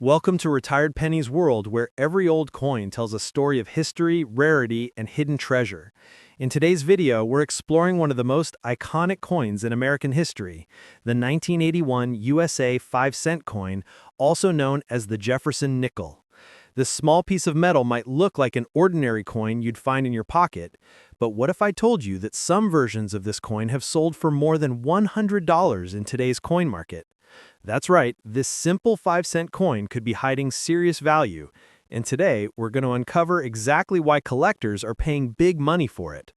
Welcome to Retired Pennies World, where every old coin tells a story of history, rarity, and hidden treasure. In today's video, we're exploring one of the most iconic coins in American history, the 1981 USA 5-cent coin, also known as the Jefferson nickel. This small piece of metal might look like an ordinary coin you'd find in your pocket, but what if I told you that some versions of this coin have sold for more than $100 in today's coin market? That's right, this simple 5-cent coin could be hiding serious value, and today we're going to uncover exactly why collectors are paying big money for it.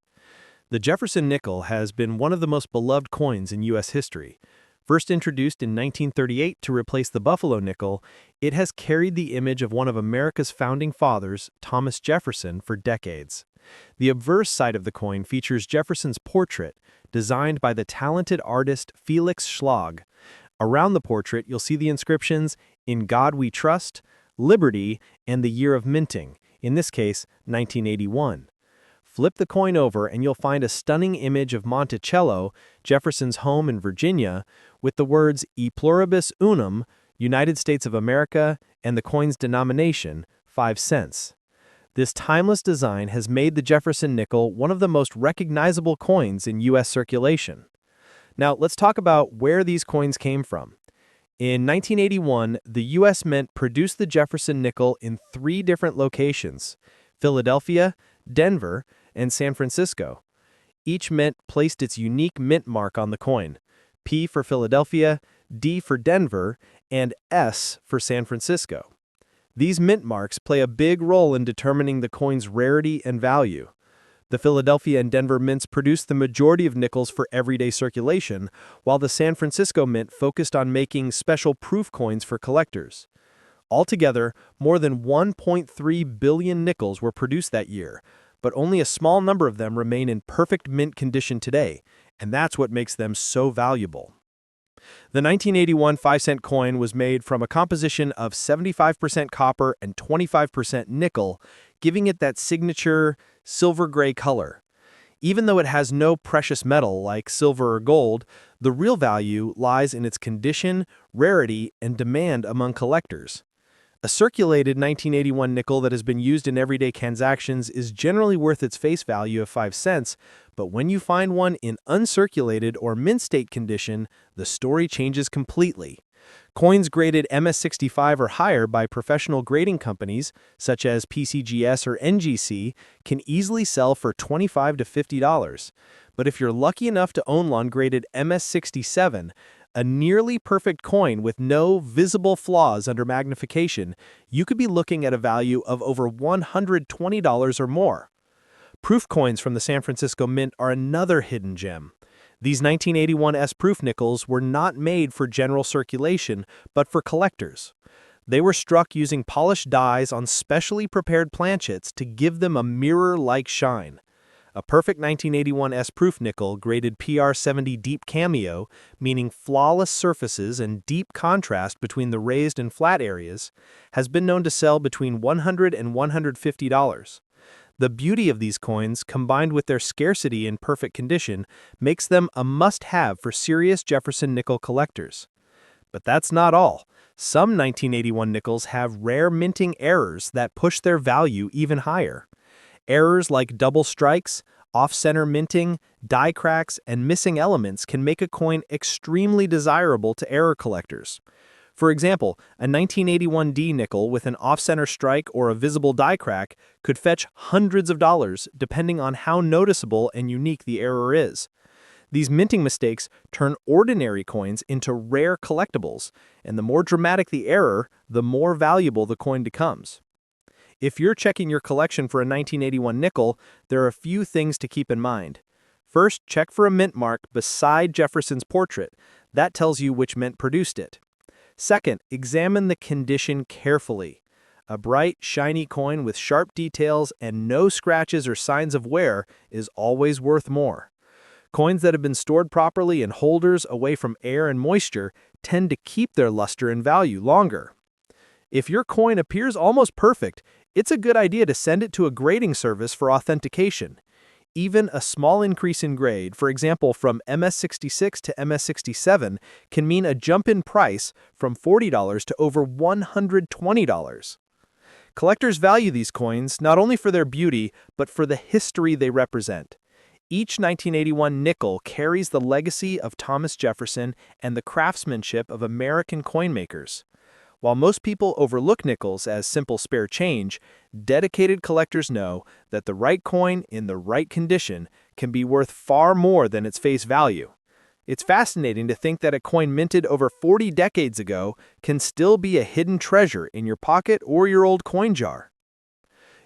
The Jefferson nickel has been one of the most beloved coins in U.S. history. First introduced in 1938 to replace the Buffalo nickel, it has carried the image of one of America's founding fathers, Thomas Jefferson, for decades. The obverse side of the coin features Jefferson's portrait, designed by the talented artist Felix Schlag. Around the portrait, you'll see the inscriptions, "In God We Trust," "Liberty," and the year of minting, in this case, 1981. Flip the coin over and you'll find a stunning image of Monticello, Jefferson's home in Virginia, with the words E Pluribus Unum, United States of America, and the coin's denomination, 5 cents. This timeless design has made the Jefferson nickel one of the most recognizable coins in U.S. circulation. Now, let's talk about where these coins came from. In 1981, the U.S. Mint produced the Jefferson nickel in 3 different locations: Philadelphia, Denver, and San Francisco. Each mint placed its unique mint mark on the coin: P for Philadelphia, D for Denver, and S for San Francisco. These mint marks play a big role in determining the coin's rarity and value. The Philadelphia and Denver mints produced the majority of nickels for everyday circulation, while the San Francisco mint focused on making special proof coins for collectors. Altogether, more than 1.3 billion nickels were produced that year, but only a small number of them remain in perfect mint condition today, and that's what makes them so valuable. The 1981 5-cent coin was made from a composition of 75% copper and 25% nickel, giving it that signature silver-gray color. Even though it has no precious metal like silver or gold, the real value lies in its condition, rarity, and demand among collectors. A circulated 1981 nickel that has been used in everyday transactions is generally worth its face value of 5 cents, but when you find one in uncirculated or mint state condition, the story changes completely. Coins graded MS65 or higher by professional grading companies, such as PCGS or NGC, can easily sell for $25 to $50. But if you're lucky enough to own one graded MS67, a nearly perfect coin with no visible flaws under magnification, you could be looking at a value of over $120 or more. Proof coins from the San Francisco Mint are another hidden gem. These 1981 S-proof nickels were not made for general circulation, but for collectors. They were struck using polished dies on specially prepared planchets to give them a mirror-like shine. A perfect 1981 S-proof nickel graded PR70 Deep Cameo, meaning flawless surfaces and deep contrast between the raised and flat areas, has been known to sell between $100 and $150. The beauty of these coins, combined with their scarcity in perfect condition, makes them a must-have for serious Jefferson nickel collectors. But that's not all. Some 1981 nickels have rare minting errors that push their value even higher. Errors like double strikes, off-center minting, die cracks, and missing elements can make a coin extremely desirable to error collectors. For example, a 1981 D nickel with an off-center strike or a visible die crack could fetch hundreds of dollars depending on how noticeable and unique the error is. These minting mistakes turn ordinary coins into rare collectibles, and the more dramatic the error, the more valuable the coin becomes. If you're checking your collection for a 1981 nickel, there are a few things to keep in mind. First, check for a mint mark beside Jefferson's portrait. That tells you which mint produced it. Second, examine the condition carefully. A bright, shiny coin with sharp details and no scratches or signs of wear is always worth more. Coins that have been stored properly in holders away from air and moisture tend to keep their luster and value longer. If your coin appears almost perfect, it's a good idea to send it to a grading service for authentication. Even a small increase in grade, for example from MS66 to MS67, can mean a jump in price from $40 to over $120. Collectors value these coins not only for their beauty, but for the history they represent. Each 1981 nickel carries the legacy of Thomas Jefferson and the craftsmanship of American coin makers. While most people overlook nickels as simple spare change, dedicated collectors know that the right coin in the right condition can be worth far more than its face value. It's fascinating to think that a coin minted over 40 decades ago can still be a hidden treasure in your pocket or your old coin jar.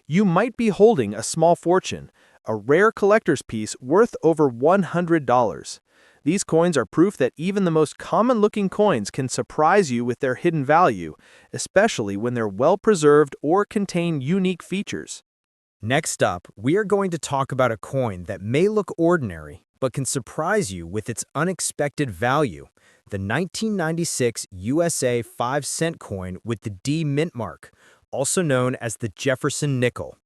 You might be holding a small fortune, a rare collector's piece worth over $100. These coins are proof that even the most common-looking coins can surprise you with their hidden value, especially when they're well-preserved or contain unique features. Next up, we are going to talk about a coin that may look ordinary, but can surprise you with its unexpected value, the 1996 USA 5-cent coin with the D mint mark, also known as the Jefferson nickel.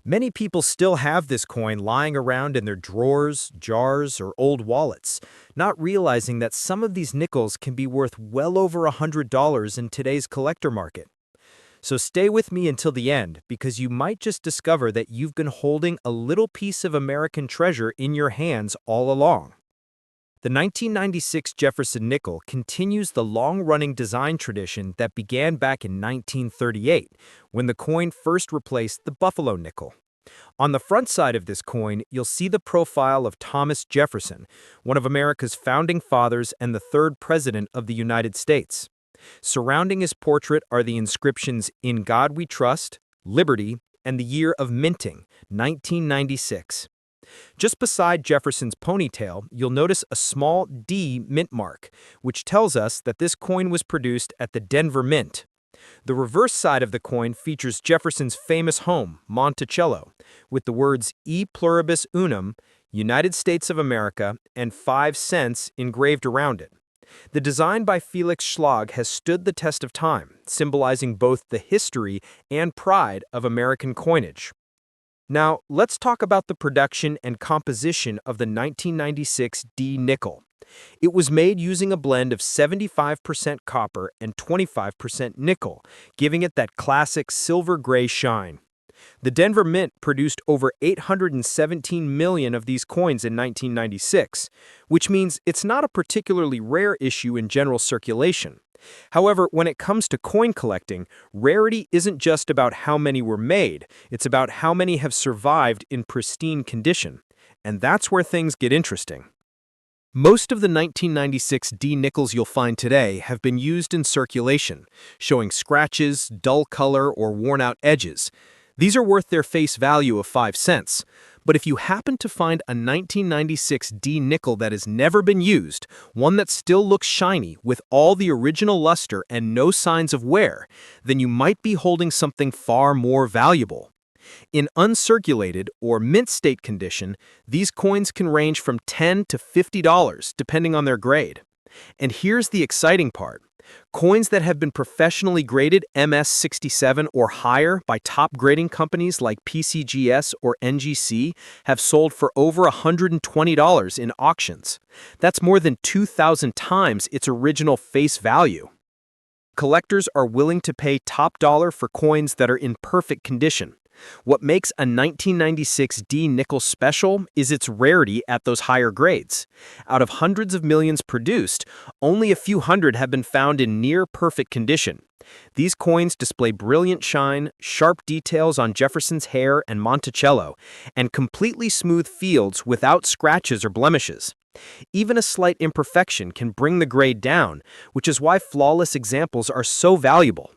Many people still have this coin lying around in their drawers, jars, or old wallets, not realizing that some of these nickels can be worth well over $100 in today's collector market. So stay with me until the end, because you might just discover that you've been holding a little piece of American treasure in your hands all along. The 1996 Jefferson nickel continues the long-running design tradition that began back in 1938, when the coin first replaced the buffalo nickel. On the front side of this coin, you'll see the profile of Thomas Jefferson, one of America's founding fathers and the third president of the United States. Surrounding his portrait are the inscriptions "In God We Trust," "Liberty," and the year of minting, 1996. Just beside Jefferson's ponytail, you'll notice a small D mint mark, which tells us that this coin was produced at the Denver Mint. The reverse side of the coin features Jefferson's famous home, Monticello, with the words E pluribus unum, United States of America, and 5 cents engraved around it. The design by Felix Schlag has stood the test of time, symbolizing both the history and pride of American coinage. Now, let's talk about the production and composition of the 1996 D nickel. It was made using a blend of 75% copper and 25% nickel, giving it that classic silver-gray shine. The Denver Mint produced over 817 million of these coins in 1996, which means it's not a particularly rare issue in general circulation. However, when it comes to coin collecting, rarity isn't just about how many were made, it's about how many have survived in pristine condition. And that's where things get interesting. Most of the 1996 D nickels you'll find today have been used in circulation, showing scratches, dull color, or worn-out edges. These are worth their face value of 5 cents. But if you happen to find a 1996 D nickel that has never been used, one that still looks shiny with all the original luster and no signs of wear, then you might be holding something far more valuable. In uncirculated or mint state condition, these coins can range from $10 to $50 depending on their grade. And here's the exciting part. Coins that have been professionally graded MS67 or higher by top grading companies like PCGS or NGC have sold for over $120 in auctions. That's more than 2,000 times its original face value. Collectors are willing to pay top dollar for coins that are in perfect condition. What makes a 1996 D nickel special is its rarity at those higher grades. Out of hundreds of millions produced, only a few hundred have been found in near-perfect condition. These coins display brilliant shine, sharp details on Jefferson's hair and Monticello, and completely smooth fields without scratches or blemishes. Even a slight imperfection can bring the grade down, which is why flawless examples are so valuable.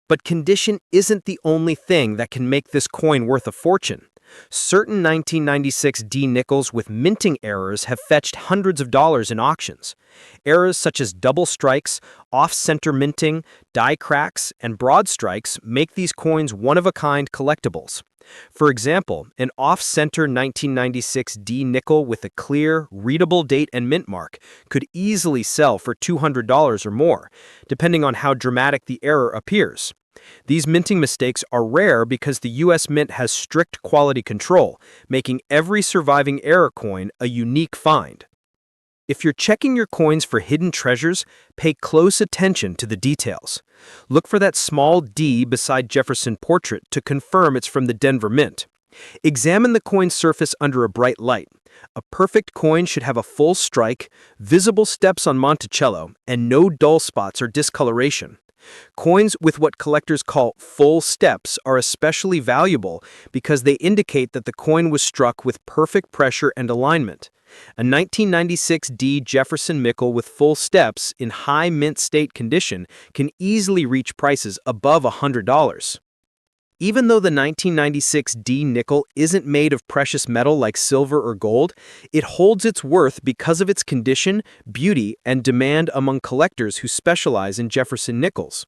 But condition isn't the only thing that can make this coin worth a fortune. Certain 1996 D nickels with minting errors have fetched hundreds of dollars in auctions. Errors such as double strikes, off-center minting, die cracks, and broad strikes make these coins one-of-a-kind collectibles. For example, an off-center 1996 D nickel with a clear, readable date and mint mark could easily sell for $200 or more, depending on how dramatic the error appears. These minting mistakes are rare because the US Mint has strict quality control, making every surviving error coin a unique find. If you're checking your coins for hidden treasures, pay close attention to the details. Look for that small D beside Jefferson portrait to confirm it's from the Denver Mint. Examine the coin's surface under a bright light. A perfect coin should have a full strike, visible steps on Monticello, and no dull spots or discoloration. Coins with what collectors call full steps are especially valuable because they indicate that the coin was struck with perfect pressure and alignment. A 1996 D Jefferson nickel with full steps in high mint state condition can easily reach prices above $100. Even though the 1996 D nickel isn't made of precious metal like silver or gold, it holds its worth because of its condition, beauty, and demand among collectors who specialize in Jefferson nickels.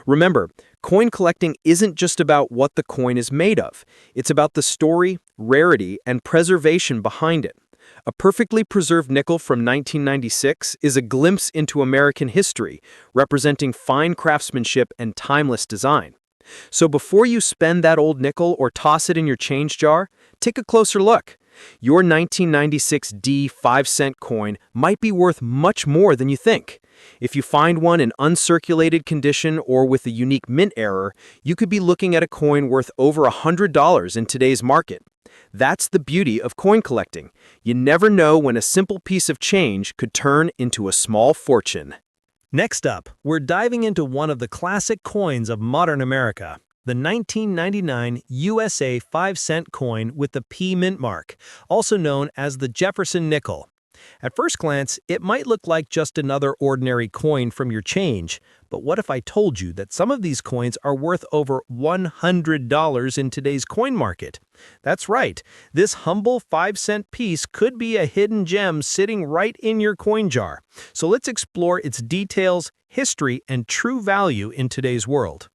Remember, coin collecting isn't just about what the coin is made of. It's about the story, rarity, and preservation behind it. A perfectly preserved nickel from 1996 is a glimpse into American history, representing fine craftsmanship and timeless design. So before you spend that old nickel or toss it in your change jar, take a closer look. Your 1996 D 5-cent coin might be worth much more than you think. If you find one in uncirculated condition or with a unique mint error, you could be looking at a coin worth over $100 in today's market. That's the beauty of coin collecting. You never know when a simple piece of change could turn into a small fortune. Next up, we're diving into one of the classic coins of modern America, the 1999 USA 5-cent coin with the P mint mark, also known as the Jefferson nickel. At first glance, it might look like just another ordinary coin from your change, but what if I told you that some of these coins are worth over $100 in today's coin market? That's right, this humble 5-cent piece could be a hidden gem sitting right in your coin jar. So let's explore its details, history, and true value in today's world.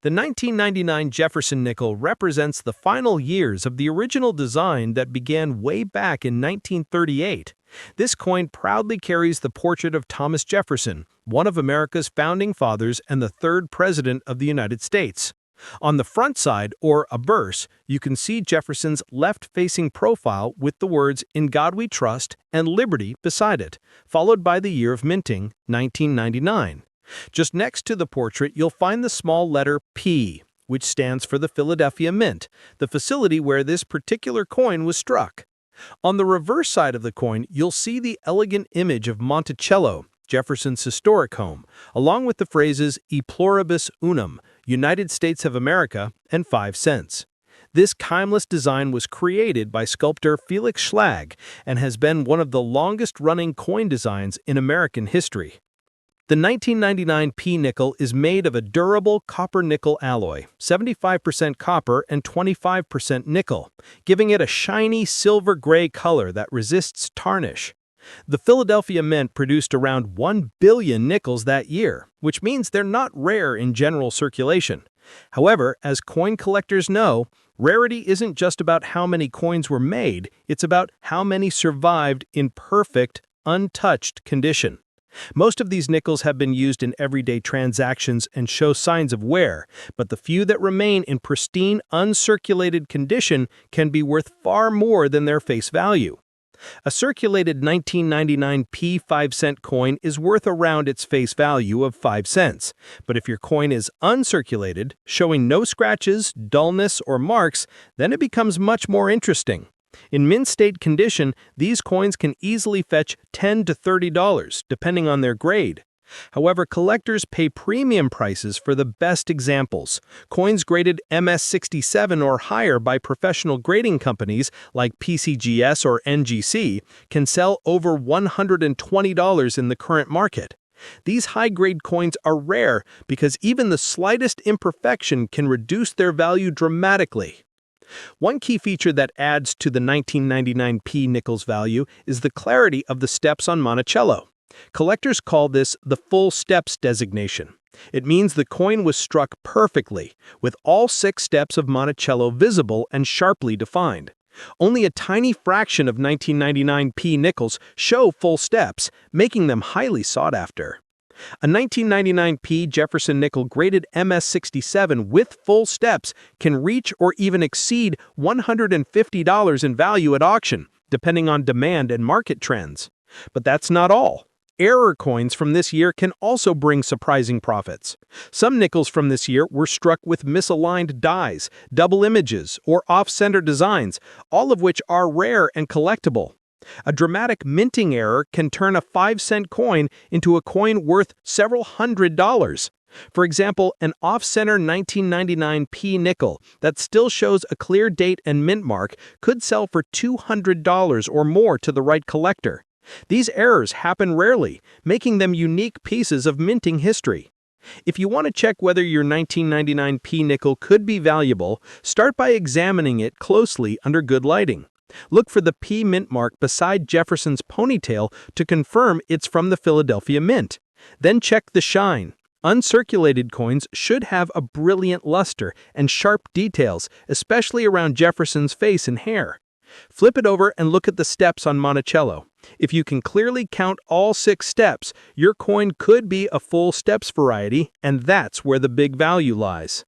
The 1999 Jefferson nickel represents the final years of the original design that began way back in 1938. This coin proudly carries the portrait of Thomas Jefferson, one of America's founding fathers and the third president of the United States. On the front side, or obverse, you can see Jefferson's left-facing profile with the words "In God We Trust" and "Liberty" beside it, followed by the year of minting, 1999. Just next to the portrait, you'll find the small letter P, which stands for the Philadelphia Mint, the facility where this particular coin was struck. On the reverse side of the coin, you'll see the elegant image of Monticello, Jefferson's historic home, along with the phrases "E pluribus unum," United States of America, and 5 cents. This timeless design was created by sculptor Felix Schlag and has been one of the longest-running coin designs in American history. The 1999 P nickel is made of a durable copper-nickel alloy, 75% copper and 25% nickel, giving it a shiny silver-gray color that resists tarnish. The Philadelphia Mint produced around 1 billion nickels that year, which means they're not rare in general circulation. However, as coin collectors know, rarity isn't just about how many coins were made, it's about how many survived in perfect, untouched condition. Most of these nickels have been used in everyday transactions and show signs of wear, but the few that remain in pristine, uncirculated condition can be worth far more than their face value. A circulated 1999 P 5-cent coin is worth around its face value of 5 cents, but if your coin is uncirculated, showing no scratches, dullness, or marks, then it becomes much more interesting. In mint state condition, these coins can easily fetch $10 to $30, depending on their grade. However, collectors pay premium prices for the best examples. Coins graded MS67 or higher by professional grading companies like PCGS or NGC can sell over $120 in the current market. These high-grade coins are rare because even the slightest imperfection can reduce their value dramatically. One key feature that adds to the 1999 P nickel's value is the clarity of the steps on Monticello. Collectors call this the full steps designation. It means the coin was struck perfectly, with all 6 steps of Monticello visible and sharply defined. Only a tiny fraction of 1999 P nickels show full steps, making them highly sought after. A 1999p Jefferson nickel graded MS-67 with full steps can reach or even exceed $150 in value at auction, depending on demand and market trends. But that's not all. Error coins from this year can also bring surprising profits. Some nickels from this year were struck with misaligned dies, double images, or off-center designs, all of which are rare and collectible. A dramatic minting error can turn a 5-cent coin into a coin worth several $100s. For example, an off-center 1999p nickel that still shows a clear date and mint mark could sell for $200 or more to the right collector. These errors happen rarely, making them unique pieces of minting history. If you want to check whether your 1999p nickel could be valuable, start by examining it closely under good lighting. Look for the P mint mark beside Jefferson's ponytail to confirm it's from the Philadelphia Mint. Then check the shine. Uncirculated coins should have a brilliant luster and sharp details, especially around Jefferson's face and hair. Flip it over and look at the steps on Monticello. If you can clearly count all 6 steps, your coin could be a full steps variety, and that's where the big value lies.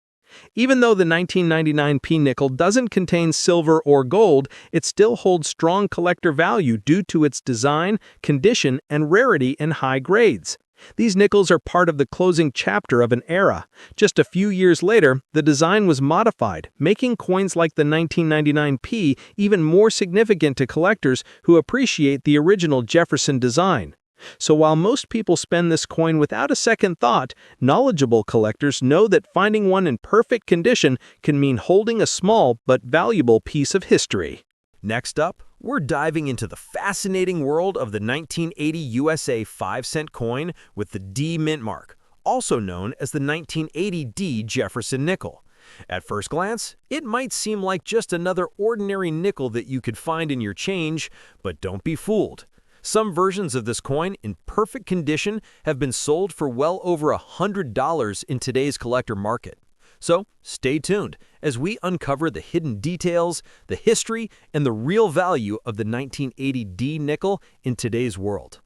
Even though the 1999p nickel doesn't contain silver or gold, it still holds strong collector value due to its design, condition, and rarity in high grades. These nickels are part of the closing chapter of an era. Just a few years later, the design was modified, making coins like the 1999p even more significant to collectors who appreciate the original Jefferson design. So while most people spend this coin without a second thought, knowledgeable collectors know that finding one in perfect condition can mean holding a small but valuable piece of history. Next up, we're diving into the fascinating world of the 1980 USA 5-cent coin with the D mint mark, also known as the 1980 D Jefferson nickel. At first glance, it might seem like just another ordinary nickel that you could find in your change, but don't be fooled. Some versions of this coin in perfect condition have been sold for well over $100 in today's collector market. So stay tuned as we uncover the hidden details, the history, and the real value of the 1980 D nickel in today's world.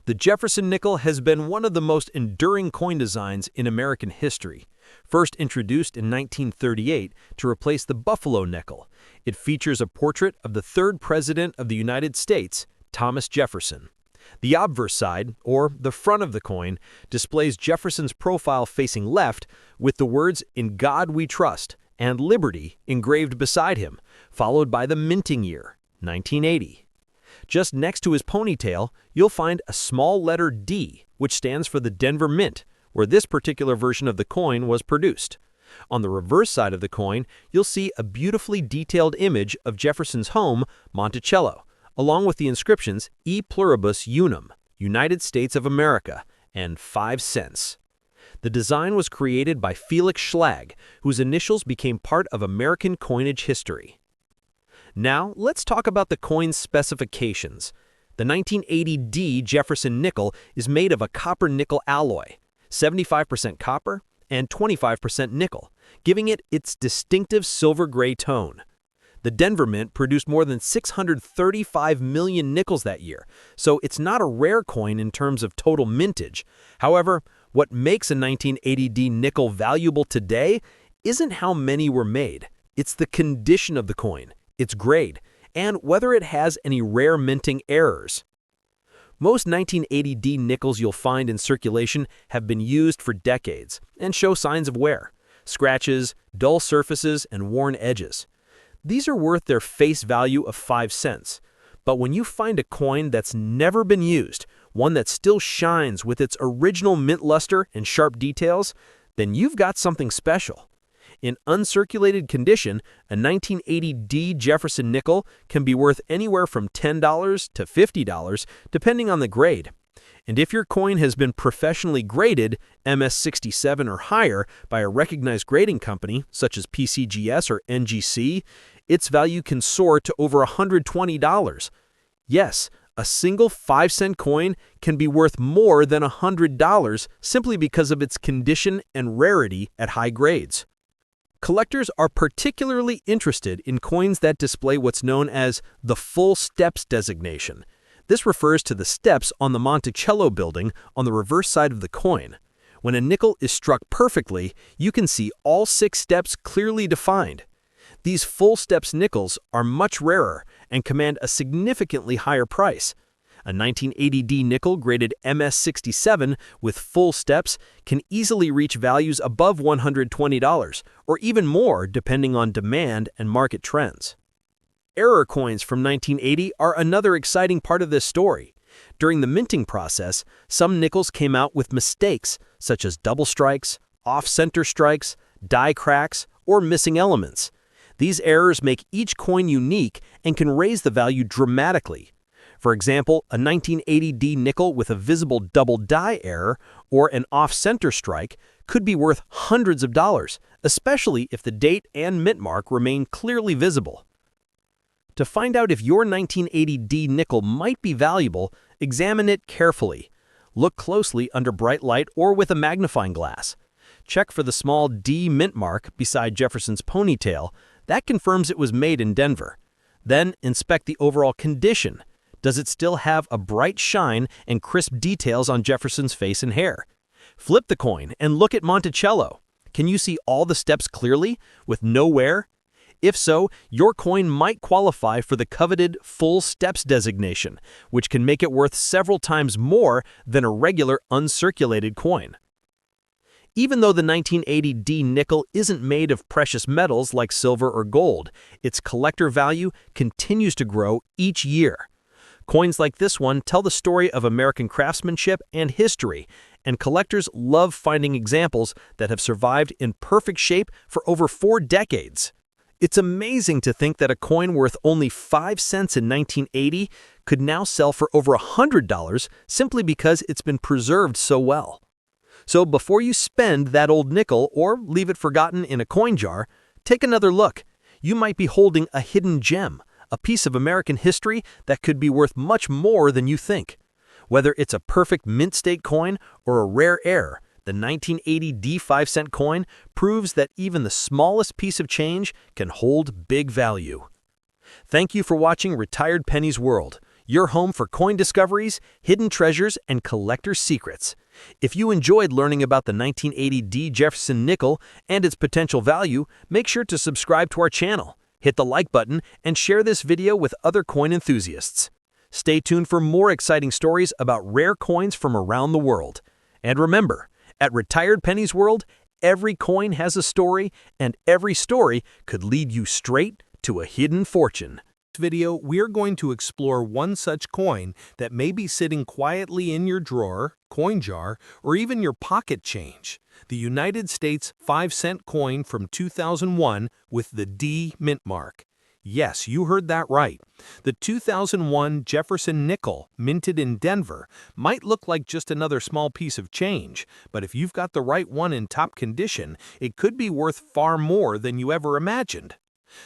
The Jefferson nickel has been one of the most enduring coin designs in American history. First introduced in 1938 to replace the Buffalo nickel, it features a portrait of the 3rd President of the United States, Thomas Jefferson. The obverse side, or the front of the coin, displays Jefferson's profile facing left with the words "In God We Trust" and "Liberty" engraved beside him, followed by the minting year, 1980. Just next to his ponytail, you'll find a small letter D, which stands for the Denver Mint, where this particular version of the coin was produced. On the reverse side of the coin, you'll see a beautifully detailed image of Jefferson's home, Monticello, along with the inscriptions E Pluribus Unum, United States of America, and 5 cents. The design was created by Felix Schlag, whose initials became part of American coinage history. Now, let's talk about the coin's specifications. The 1980 D Jefferson nickel is made of a copper-nickel alloy, 75% copper and 25% nickel, giving it its distinctive silver-gray tone. The Denver Mint produced more than 635 million nickels that year, so it's not a rare coin in terms of total mintage. However, what makes a 1980 D nickel valuable today isn't how many were made. It's the condition of the coin, its grade, and whether it has any rare minting errors. Most 1980 D nickels you'll find in circulation have been used for decades and show signs of wear, scratches, dull surfaces, and worn edges. These are worth their face value of 5 cents. But when you find a coin that's never been used, one that still shines with its original mint luster and sharp details, then you've got something special. In uncirculated condition, a 1980 D Jefferson nickel can be worth anywhere from $10 to $50, depending on the grade. And if your coin has been professionally graded, MS-67 or higher, by a recognized grading company, such as PCGS or NGC, its value can soar to over $120. Yes, a single 5-cent coin can be worth more than $100 simply because of its condition and rarity at high grades. Collectors are particularly interested in coins that display what's known as the full steps designation. This refers to the steps on the Monticello building on the reverse side of the coin. When a nickel is struck perfectly, you can see all 6 steps clearly defined. These full steps nickels are much rarer and command a significantly higher price. A 1980D nickel graded MS67 with full steps can easily reach values above $120, or even more depending on demand and market trends. Error coins from 1980 are another exciting part of this story. During the minting process, some nickels came out with mistakes, such as double strikes, off-center strikes, die cracks, or missing elements. These errors make each coin unique and can raise the value dramatically. For example, a 1980D nickel with a visible double die error or an off-center strike could be worth hundreds of dollars, especially if the date and mint mark remain clearly visible. To find out if your 1980D nickel might be valuable, examine it carefully. Look closely under bright light or with a magnifying glass. Check for the small D mint mark beside Jefferson's ponytail. That confirms it was made in Denver. Then inspect the overall condition. Does it still have a bright shine and crisp details on Jefferson's face and hair? Flip the coin and look at Monticello. Can you see all the steps clearly, with no wear? If so, your coin might qualify for the coveted full steps designation, which can make it worth several times more than a regular uncirculated coin. Even though the 1980D nickel isn't made of precious metals like silver or gold, its collector value continues to grow each year. Coins like this one tell the story of American craftsmanship and history, and collectors love finding examples that have survived in perfect shape for over 4 decades. It's amazing to think that a coin worth only 5 cents in 1980 could now sell for over $100 simply because it's been preserved so well. So before you spend that old nickel or leave it forgotten in a coin jar, take another look. You might be holding a hidden gem, a piece of American history that could be worth much more than you think. Whether it's a perfect mint state coin or a rare error, the 1980D 5-cent coin proves that even the smallest piece of change can hold big value. Thank you for watching Retired Pennies World, your home for coin discoveries, hidden treasures, and collector secrets. If you enjoyed learning about the 1980D Jefferson nickel and its potential value, make sure to subscribe to our channel, hit the like button, and share this video with other coin enthusiasts. Stay tuned for more exciting stories about rare coins from around the world. And remember, at Retired Pennies World, every coin has a story, and every story could lead you straight to a hidden fortune. In this video, we're going to explore one such coin that may be sitting quietly in your drawer, coin jar, or even your pocket change. The United States 5-cent coin from 2001 with the D mint mark. Yes, you heard that right. The 2001 Jefferson nickel, minted in Denver, might look like just another small piece of change, but if you've got the right one in top condition, it could be worth far more than you ever imagined.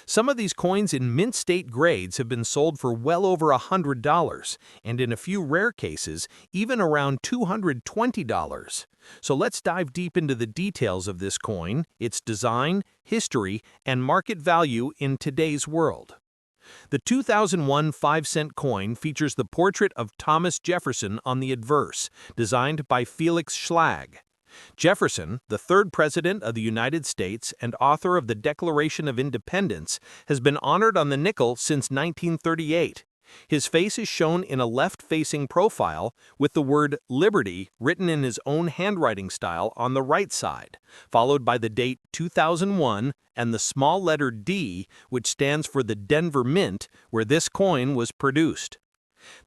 Some of these coins in mint state grades have been sold for well over $100, and in a few rare cases, even around $220. So let's dive deep into the details of this coin, its design, history, and market value in today's world. The 2001 5-cent coin features the portrait of Thomas Jefferson on the adverse, designed by Felix Schlag. Jefferson, the 3rd President of the United States and author of the Declaration of Independence, has been honored on the nickel since 1938. His face is shown in a left-facing profile with the word Liberty written in his own handwriting style on the right side, followed by the date 2001 and the small letter D, which stands for the Denver Mint, where this coin was produced.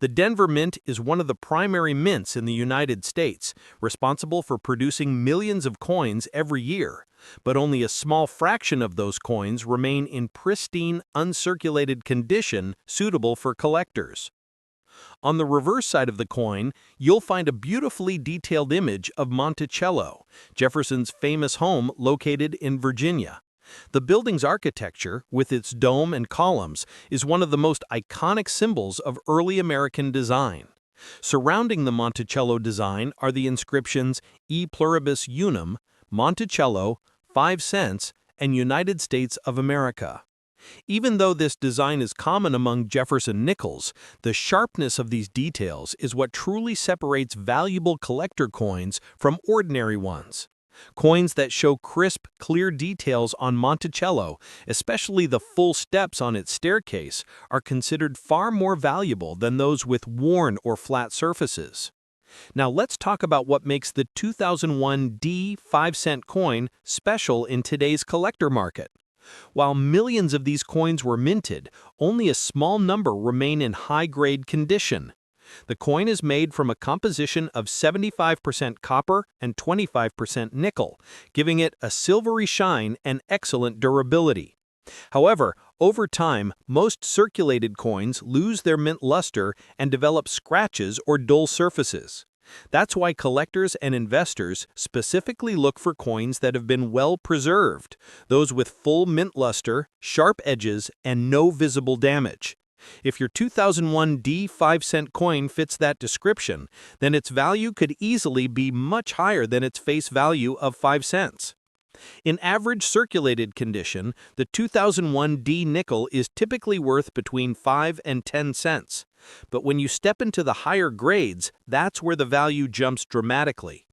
The Denver Mint is one of the primary mints in the United States, responsible for producing millions of coins every year, but only a small fraction of those coins remain in pristine, uncirculated condition suitable for collectors. On the reverse side of the coin, you'll find a beautifully detailed image of Monticello, Jefferson's famous home located in Virginia. The building's architecture, with its dome and columns, is one of the most iconic symbols of early American design. Surrounding the Monticello design are the inscriptions E Pluribus Unum, Monticello, 5 cents, and United States of America. Even though this design is common among Jefferson nickels, the sharpness of these details is what truly separates valuable collector coins from ordinary ones. Coins that show crisp, clear details on Monticello, especially the full steps on its staircase, are considered far more valuable than those with worn or flat surfaces. Now let's talk about what makes the 2001 D 5-cent coin special in today's collector market. While millions of these coins were minted, only a small number remain in high-grade condition. The coin is made from a composition of 75% copper and 25% nickel, giving it a silvery shine and excellent durability. However, over time, most circulated coins lose their mint luster and develop scratches or dull surfaces. That's why collectors and investors specifically look for coins that have been well preserved, those with full mint luster, sharp edges, and no visible damage. If your 2001 D 5-cent coin fits that description, then its value could easily be much higher than its face value of 5 cents. In average circulated condition, the 2001 D nickel is typically worth between 5 and 10 cents. But when you step into the higher grades, that's where the value jumps dramatically.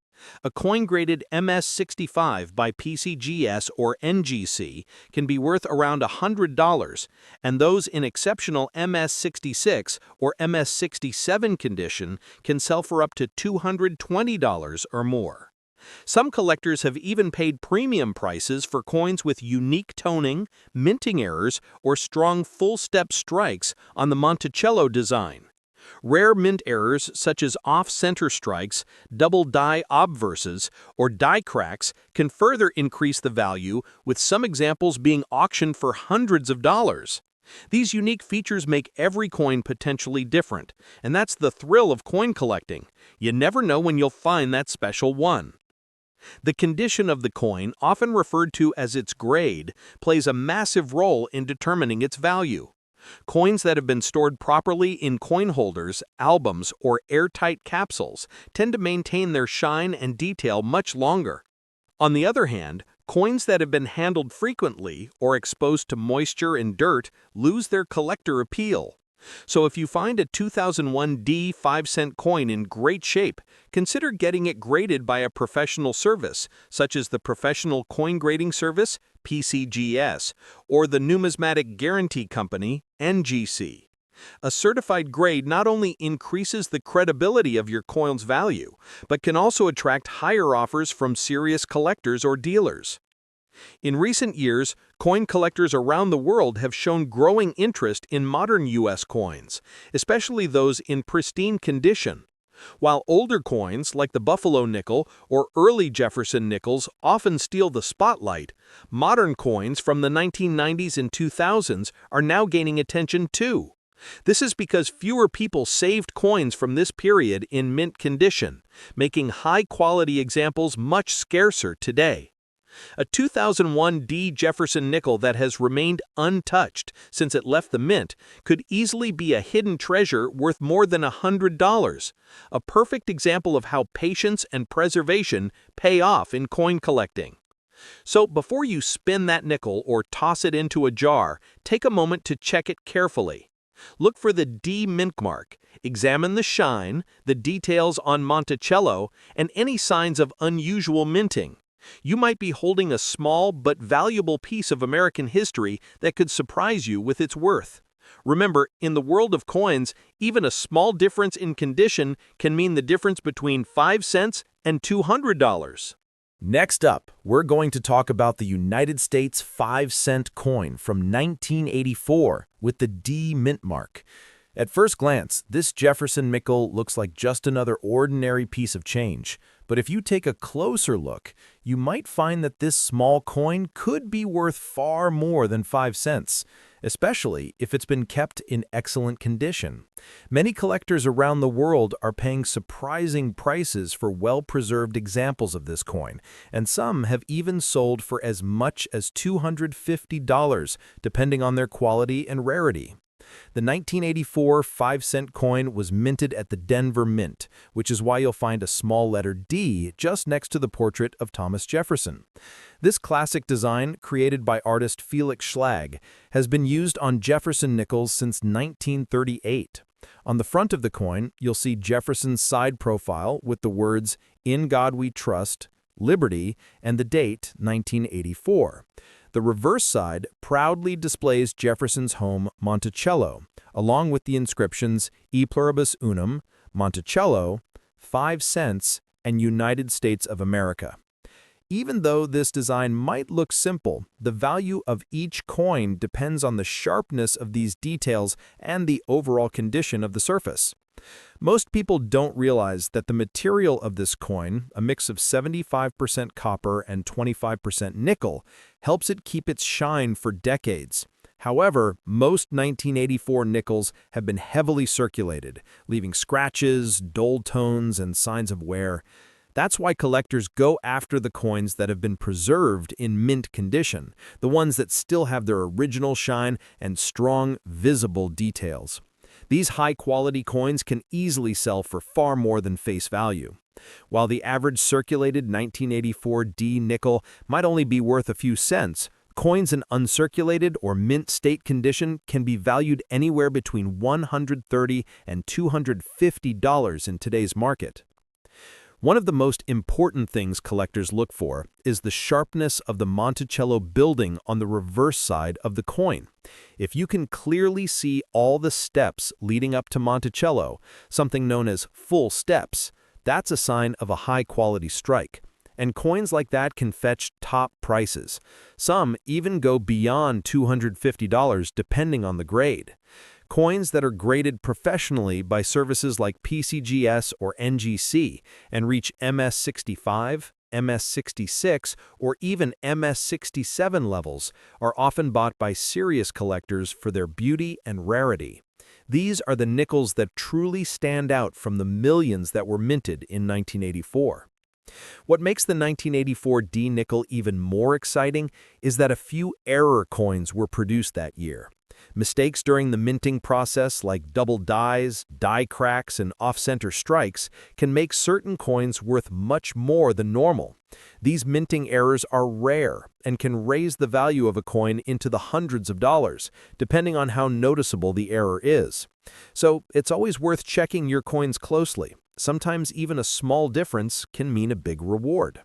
A coin graded MS65 by PCGS or NGC can be worth around $100, and those in exceptional MS66 or MS67 condition can sell for up to $220 or more. Some collectors have even paid premium prices for coins with unique toning, minting errors, or strong full-step strikes on the Monticello design. Rare mint errors such as off-center strikes, double die obverses, or die cracks can further increase the value, with some examples being auctioned for hundreds of dollars. These unique features make every coin potentially different, and that's the thrill of coin collecting. You never know when you'll find that special one. The condition of the coin, often referred to as its grade, plays a massive role in determining its value. Coins that have been stored properly in coin holders, albums, or airtight capsules tend to maintain their shine and detail much longer. On the other hand, coins that have been handled frequently or exposed to moisture and dirt lose their collector appeal. So if you find a 2001 D 5-cent coin in great shape, consider getting it graded by a professional service, such as the Professional Coin Grading Service, PCGS, or the Numismatic Guarantee Company, NGC. A certified grade not only increases the credibility of your coin's value, but can also attract higher offers from serious collectors or dealers. In recent years, coin collectors around the world have shown growing interest in modern U.S. coins, especially those in pristine condition. While older coins, like the Buffalo nickel or early Jefferson nickels, often steal the spotlight, modern coins from the 1990s and 2000s are now gaining attention too. This is because fewer people saved coins from this period in mint condition, making high-quality examples much scarcer today. A 2001 D Jefferson nickel that has remained untouched since it left the mint could easily be a hidden treasure worth more than $100, a perfect example of how patience and preservation pay off in coin collecting. So before you spin that nickel or toss it into a jar, take a moment to check it carefully. Look for the D mint mark, examine the shine, the details on Monticello, and any signs of unusual minting. You might be holding a small but valuable piece of American history that could surprise you with its worth. Remember, in the world of coins, even a small difference in condition can mean the difference between 5 cents and $200. Next up, we're going to talk about the United States 5-cent coin from 1984 with the D mint mark. At first glance, this Jefferson nickel looks like just another ordinary piece of change. But if you take a closer look, you might find that this small coin could be worth far more than 5 cents, especially if it's been kept in excellent condition. Many collectors around the world are paying surprising prices for well-preserved examples of this coin, and some have even sold for as much as $250, depending on their quality and rarity. The 1984 5-cent coin was minted at the Denver Mint, which is why you'll find a small letter D just next to the portrait of Thomas Jefferson. This classic design, created by artist Felix Schlag, has been used on Jefferson nickels since 1938. On the front of the coin, you'll see Jefferson's side profile with the words, "In God We Trust," "Liberty," and the date, 1984. The reverse side proudly displays Jefferson's home, Monticello, along with the inscriptions E Pluribus Unum, Monticello, 5 cents, and United States of America. Even though this design might look simple, the value of each coin depends on the sharpness of these details and the overall condition of the surface. Most people don't realize that the material of this coin, a mix of 75% copper and 25% nickel, helps it keep its shine for decades. However, most 1984 nickels have been heavily circulated, leaving scratches, dull tones, and signs of wear. That's why collectors go after the coins that have been preserved in mint condition, the ones that still have their original shine and strong, visible details. These high-quality coins can easily sell for far more than face value. While the average circulated 1984 D nickel might only be worth a few cents, coins in uncirculated or mint state condition can be valued anywhere between $130 and $250 in today's market. One of the most important things collectors look for is the sharpness of the Monticello building on the reverse side of the coin. If you can clearly see all the steps leading up to Monticello, something known as full steps, that's a sign of a high-quality strike. And coins like that can fetch top prices. Some even go beyond $250 depending on the grade. Coins that are graded professionally by services like PCGS or NGC and reach MS65, MS66, or even MS67 levels are often bought by serious collectors for their beauty and rarity. These are the nickels that truly stand out from the millions that were minted in 1984. What makes the 1984 D nickel even more exciting is that a few error coins were produced that year. Mistakes during the minting process, like double dies, die cracks, and off-center strikes, can make certain coins worth much more than normal. These minting errors are rare and can raise the value of a coin into the hundreds of dollars, depending on how noticeable the error is. So it's always worth checking your coins closely. Sometimes even a small difference can mean a big reward.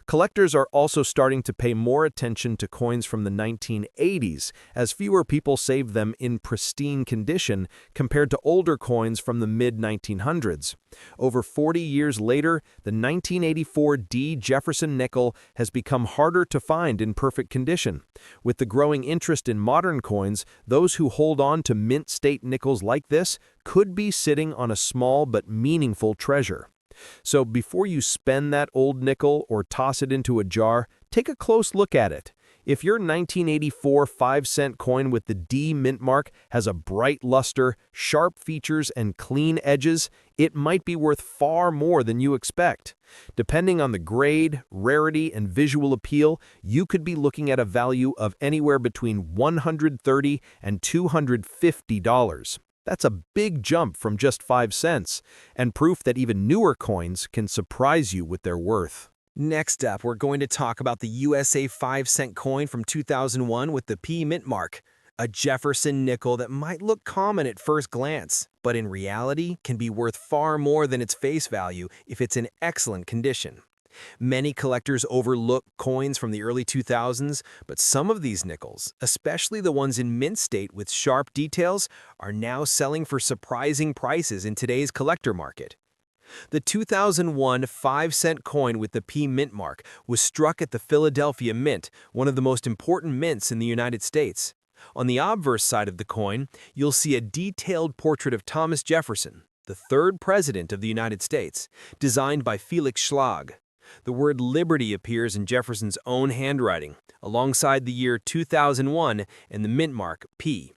Collectors are also starting to pay more attention to coins from the 1980s, as fewer people save them in pristine condition compared to older coins from the mid-1900s. Over 40 years later, the 1984 D Jefferson nickel has become harder to find in perfect condition. With the growing interest in modern coins, those who hold on to mint state nickels like this could be sitting on a small but meaningful treasure. So before you spend that old nickel or toss it into a jar, take a close look at it. If your 1984 5-cent coin with the D mint mark has a bright luster, sharp features, and clean edges, it might be worth far more than you expect. Depending on the grade, rarity, and visual appeal, you could be looking at a value of anywhere between $130 and $250. That's a big jump from just 5 cents, and proof that even newer coins can surprise you with their worth. Next up, we're going to talk about the USA 5-cent coin from 2001 with the P mint mark, a Jefferson nickel that might look common at first glance, but in reality can be worth far more than its face value if it's in excellent condition. Many collectors overlook coins from the early 2000s, but some of these nickels, especially the ones in mint state with sharp details, are now selling for surprising prices in today's collector market. The 2001 5-cent coin with the P mint mark was struck at the Philadelphia Mint, one of the most important mints in the United States. On the obverse side of the coin, you'll see a detailed portrait of Thomas Jefferson, the third president of the United States, designed by Felix Schlag. The word liberty appears in Jefferson's own handwriting, alongside the year 2001 and the mint mark P.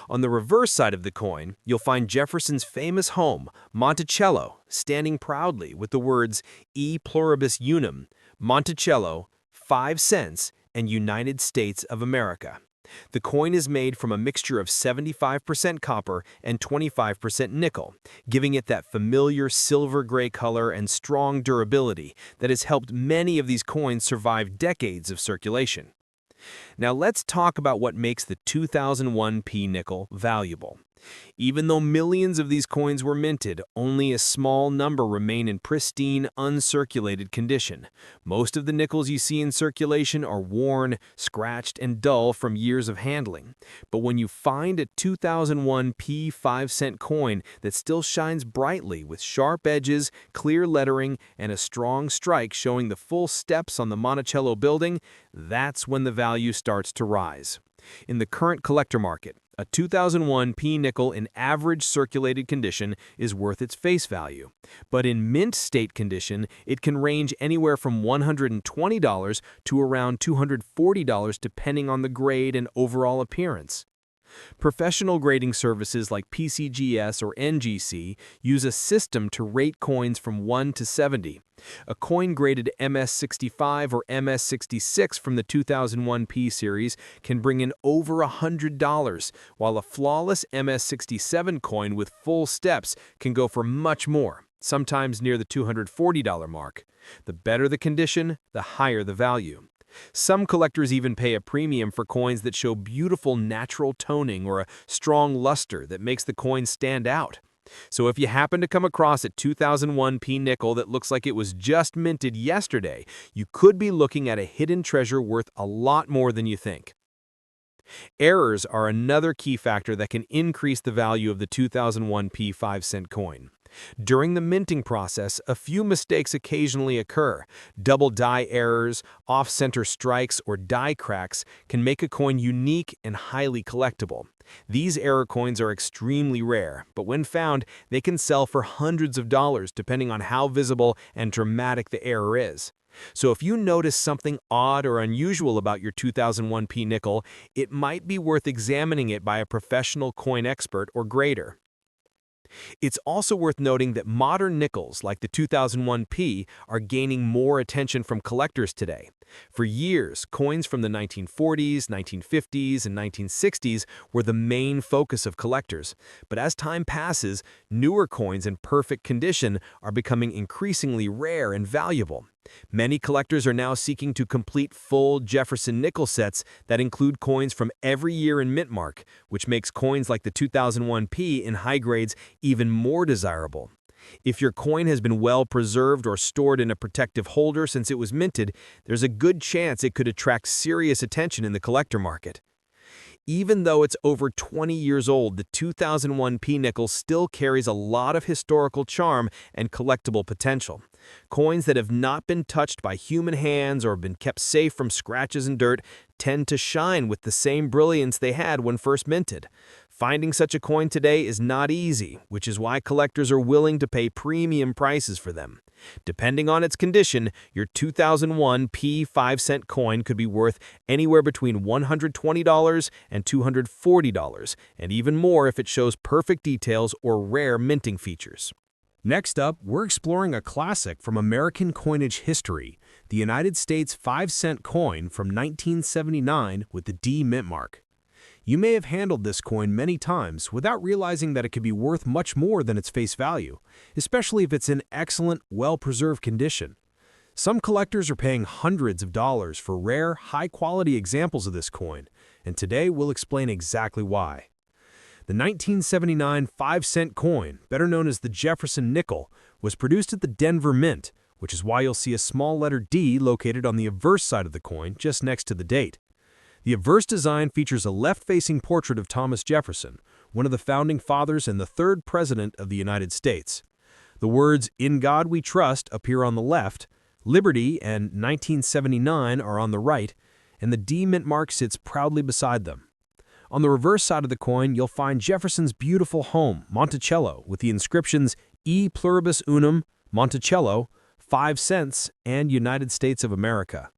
On the reverse side of the coin, you'll find Jefferson's famous home, Monticello, standing proudly with the words E Pluribus Unum, Monticello, 5 cents, and United States of America. The coin is made from a mixture of 75% copper and 25% nickel, giving it that familiar silver-gray color and strong durability that has helped many of these coins survive decades of circulation. Now let's talk about what makes the 2001 P nickel valuable. Even though millions of these coins were minted, only a small number remain in pristine, uncirculated condition. Most of the nickels you see in circulation are worn, scratched, and dull from years of handling. But when you find a 2001 P 5-cent coin that still shines brightly with sharp edges, clear lettering, and a strong strike showing the full steps on the Monticello building, that's when the value starts to rise. In the current collector market, a 2001 P nickel in average circulated condition is worth its face value. But in mint state condition, it can range anywhere from $120 to around $240 depending on the grade and overall appearance. Professional grading services like PCGS or NGC use a system to rate coins from 1 to 70. A coin graded MS65 or MS66 from the 2001 P series can bring in over $100, while a flawless MS67 coin with full steps can go for much more, sometimes near the $240 mark. The better the condition, the higher the value. Some collectors even pay a premium for coins that show beautiful natural toning or a strong luster that makes the coin stand out. So if you happen to come across a 2001 P nickel that looks like it was just minted yesterday, you could be looking at a hidden treasure worth a lot more than you think. Errors are another key factor that can increase the value of the 2001 P 5-cent coin. During the minting process, a few mistakes occasionally occur. Double die errors, off-center strikes, or die cracks can make a coin unique and highly collectible. These error coins are extremely rare, but when found, they can sell for hundreds of dollars depending on how visible and dramatic the error is. So if you notice something odd or unusual about your 2001 P nickel, it might be worth examining it by a professional coin expert or grader. It's also worth noting that modern nickels, like the 2001 P, are gaining more attention from collectors today. For years, coins from the 1940s, 1950s, and 1960s were the main focus of collectors. But as time passes, newer coins in perfect condition are becoming increasingly rare and valuable. Many collectors are now seeking to complete full Jefferson nickel sets that include coins from every year in mint mark, which makes coins like the 2001 P in high grades even more desirable. If your coin has been well preserved or stored in a protective holder since it was minted, there's a good chance it could attract serious attention in the collector market. Even though it's over 20 years old, the 2001 P nickel still carries a lot of historical charm and collectible potential. Coins that have not been touched by human hands or been kept safe from scratches and dirt tend to shine with the same brilliance they had when first minted. Finding such a coin today is not easy, which is why collectors are willing to pay premium prices for them. Depending on its condition, your 2001 P 5-cent coin could be worth anywhere between $120 and $240, and even more if it shows perfect details or rare minting features. Next up, we're exploring a classic from American coinage history, the United States 5-cent coin from 1979 with the D mint mark. You may have handled this coin many times without realizing that it could be worth much more than its face value, especially if it's in excellent, well-preserved condition. Some collectors are paying hundreds of dollars for rare, high-quality examples of this coin, and today we'll explain exactly why. The 1979 5-cent coin, better known as the Jefferson nickel, was produced at the Denver Mint, which is why you'll see a small letter D located on the obverse side of the coin just next to the date. The obverse design features a left-facing portrait of Thomas Jefferson, one of the founding fathers and the third president of the United States. The words "In God We Trust" appear on the left, "Liberty" and "1979" are on the right, and the D mint mark sits proudly beside them. On the reverse side of the coin, you'll find Jefferson's beautiful home, Monticello, with the inscriptions E Pluribus Unum, Monticello, 5 cents, and United States of America.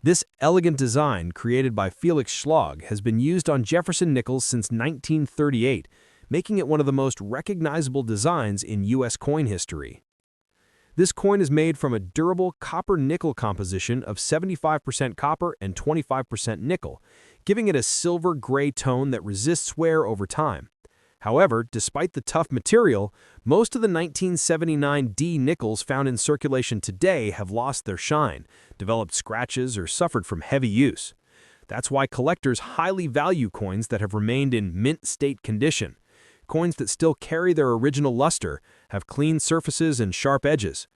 This elegant design, created by Felix Schlag, has been used on Jefferson nickels since 1938, making it one of the most recognizable designs in U.S. coin history. This coin is made from a durable copper-nickel composition of 75% copper and 25% nickel, giving it a silver-gray tone that resists wear over time. However, despite the tough material, most of the 1979D nickels found in circulation today have lost their shine, developed scratches, or suffered from heavy use. That's why collectors highly value coins that have remained in mint-state condition. Coins that still carry their original luster, have clean surfaces and sharp edges.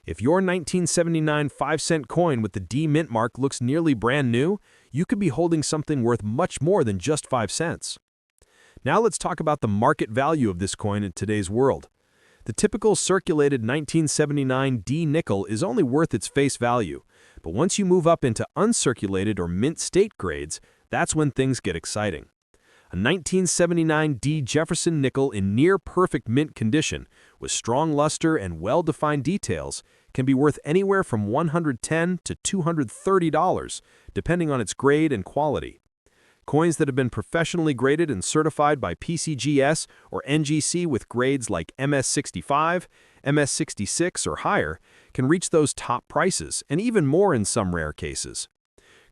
If your 1979 5-cent coin with the D mint mark looks nearly brand new, you could be holding something worth much more than just 5 cents. Now let's talk about the market value of this coin in today's world. The typical circulated 1979 D nickel is only worth its face value, but once you move up into uncirculated or mint state grades, that's when things get exciting. A 1979 D Jefferson nickel in near-perfect mint condition, with strong luster and well-defined details, can be worth anywhere from $110 to $230, depending on its grade and quality. Coins that have been professionally graded and certified by PCGS or NGC with grades like MS65, MS66 or higher can reach those top prices, and even more in some rare cases.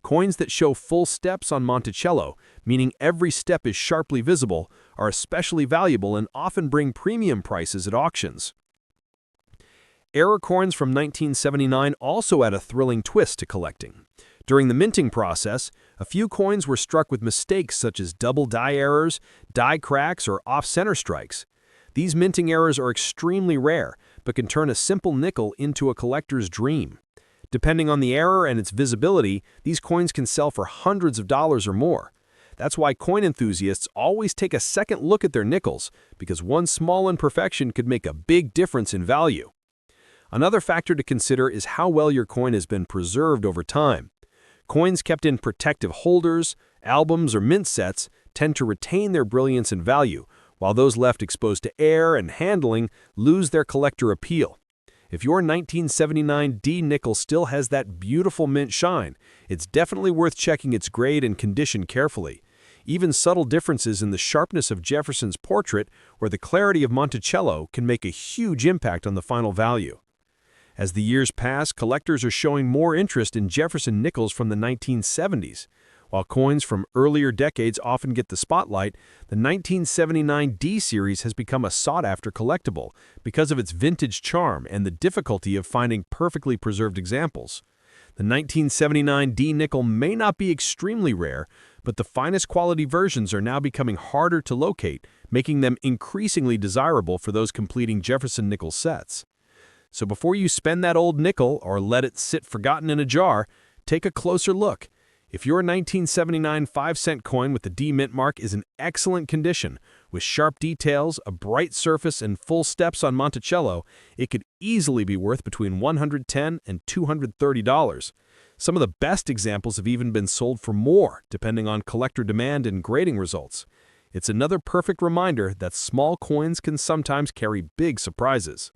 Coins that show full steps on Monticello, meaning every step is sharply visible, are especially valuable and often bring premium prices at auctions. Error coins from 1979 also add a thrilling twist to collecting. During the minting process, a few coins were struck with mistakes such as double die errors, die cracks, or off-center strikes. These minting errors are extremely rare, but can turn a simple nickel into a collector's dream. Depending on the error and its visibility, these coins can sell for hundreds of dollars or more. That's why coin enthusiasts always take a second look at their nickels, because one small imperfection could make a big difference in value. Another factor to consider is how well your coin has been preserved over time. Coins kept in protective holders, albums, or mint sets tend to retain their brilliance and value, while those left exposed to air and handling lose their collector appeal. If your 1979 D nickel still has that beautiful mint shine, it's definitely worth checking its grade and condition carefully. Even subtle differences in the sharpness of Jefferson's portrait or the clarity of Monticello can make a huge impact on the final value. As the years pass, collectors are showing more interest in Jefferson nickels from the 1970s. While coins from earlier decades often get the spotlight, the 1979 D series has become a sought-after collectible because of its vintage charm and the difficulty of finding perfectly preserved examples. The 1979 D nickel may not be extremely rare, but the finest quality versions are now becoming harder to locate, making them increasingly desirable for those completing Jefferson nickel sets. So before you spend that old nickel or let it sit forgotten in a jar, take a closer look. If your 1979 5-cent coin with the D mint mark is in excellent condition, with sharp details, a bright surface, and full steps on Monticello, it could easily be worth between $110 and $230. Some of the best examples have even been sold for more, depending on collector demand and grading results. It's another perfect reminder that small coins can sometimes carry big surprises.